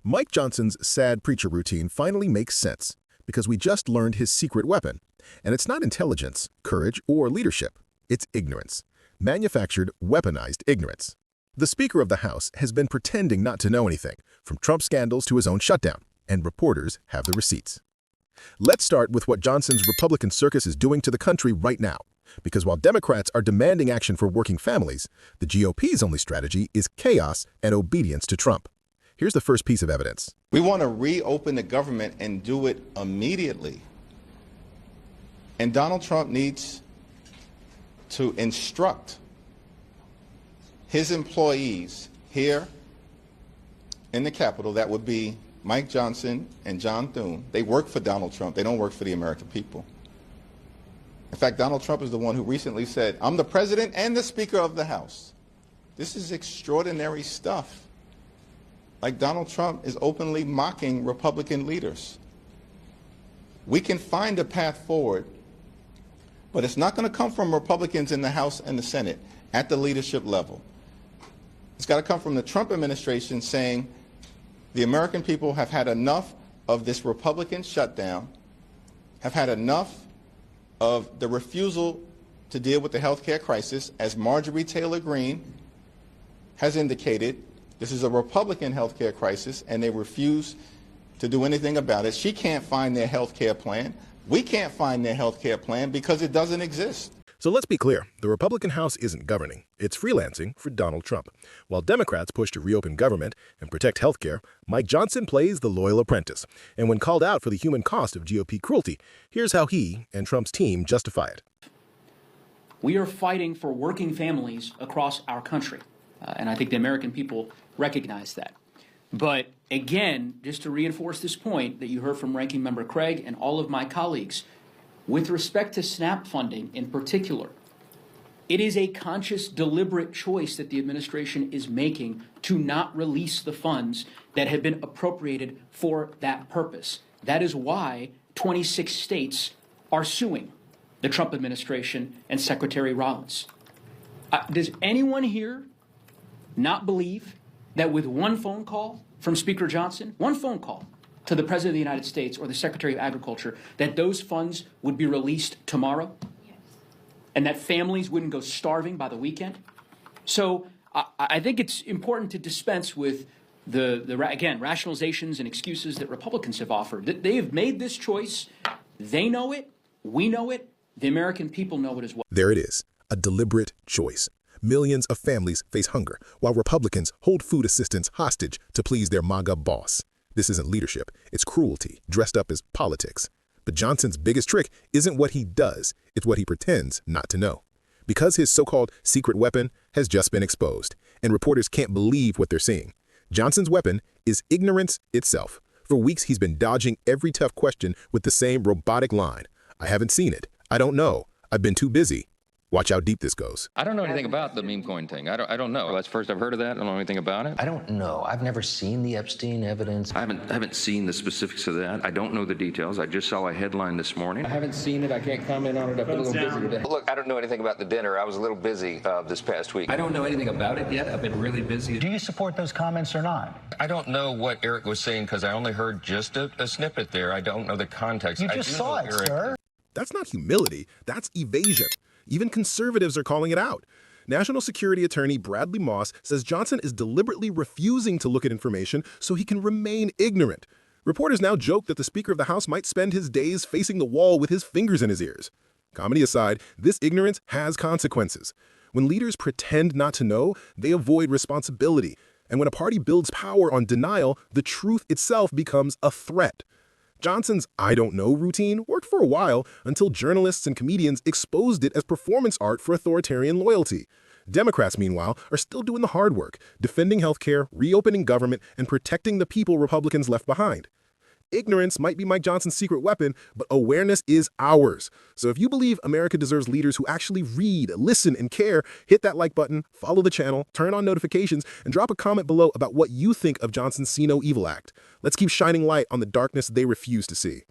Mike Johnson's sad preacher routine finally makes sense because we just learned his secret weapon. And it's not intelligence, courage, or leadership. It's ignorance. Manufactured, weaponized ignorance. The Speaker of the House has been pretending not to know anything, from Trump scandals to his own shutdown, and reporters have the receipts. Let's start with what Johnson's Republican circus is doing to the country right now. Because while Democrats are demanding action for working families, the GOP's only strategy is chaos and obedience to Trump. Here's the first piece of evidence. We want to reopen the government and do it immediately. And Donald Trump needs to instruct his employees here in the Capitol, that would be Mike Johnson and John Thune. They work for Donald Trump. They don't work for the American people. In fact, Donald Trump is the one who recently said, "I'm the president and the Speaker of the House." This is extraordinary stuff. Like, Donald Trump is openly mocking Republican leaders. We can find a path forward, but it's not going to come from Republicans in the House and the Senate at the leadership level. It's got to come from the Trump administration saying the American people have had enough of this Republican shutdown, have had enough of the refusal to deal with the health care crisis. As Marjorie Taylor Greene has indicated, this is a Republican health care crisis, and they refuse to do anything about it. She can't find their health care plan. We can't find their health care plan because it doesn't exist. So let's be clear, the Republican House isn't governing. It's freelancing for Donald Trump. While Democrats push to reopen government and protect health care, Mike Johnson plays the loyal apprentice. And when called out for the human cost of GOP cruelty, here's how he and Trump's team justify it. We are fighting for working families across our country. And I think the American people recognize that. But again, just to reinforce this point that you heard from Ranking Member Craig and all of my colleagues, with respect to SNAP funding in particular, it is a conscious, deliberate choice that the administration is making to not release the funds that have been appropriated for that purpose. That is why 26 states are suing the Trump administration and Secretary Rollins. Does anyone here not believe that with one phone call from Speaker Johnson, one phone call to the President of the United States or the Secretary of Agriculture, that those funds would be released tomorrow? Yes. And that families wouldn't go starving by the weekend? So I think it's important to dispense with again, rationalizations and excuses that Republicans have offered. They have made this choice. They know it. We know it. The American people know it as well. There it is, a deliberate choice. Millions of families face hunger, while Republicans hold food assistance hostage to please their MAGA boss. This isn't leadership, it's cruelty, dressed up as politics. But Johnson's biggest trick isn't what he does, it's what he pretends not to know. Because his so-called secret weapon has just been exposed, and reporters can't believe what they're seeing. Johnson's weapon is ignorance itself. For weeks, he's been dodging every tough question with the same robotic line. "I haven't seen it. I don't know. I've been too busy." Watch how deep this goes. I don't know anything about the meme coin thing. I don't know. That's the first I've heard of that. I don't know anything about it. I don't know. I've never seen the Epstein evidence. I haven't seen the specifics of that. I don't know the details. I just saw a headline this morning. I haven't seen it. I can't comment on it. I've been a little busy today. Look, I don't know anything about the dinner. I was a little busy this past week. I don't know anything about it yet. I've been really busy. Do you support those comments or not? I don't know what Eric was saying because I only heard just a snippet there. I don't know the context. You just saw it, sir. That's not humility, that's evasion. Even conservatives are calling it out. National Security Attorney Bradley Moss says Johnson is deliberately refusing to look at information so he can remain ignorant. Reporters now joke that the Speaker of the House might spend his days facing the wall with his fingers in his ears. Comedy aside, this ignorance has consequences. When leaders pretend not to know, they avoid responsibility. And when a party builds power on denial, the truth itself becomes a threat. Johnson's "I don't know" routine worked for a while until journalists and comedians exposed it as performance art for authoritarian loyalty. Democrats, meanwhile, are still doing the hard work, defending healthcare, reopening government, and protecting the people Republicans left behind. Ignorance might be Mike Johnson's secret weapon, but awareness is ours. So if you believe America deserves leaders who actually read, listen, and care, hit that like button, follow the channel, turn on notifications, and drop a comment below about what you think of Johnson's See No Evil Act. Let's keep shining light on the darkness they refuse to see.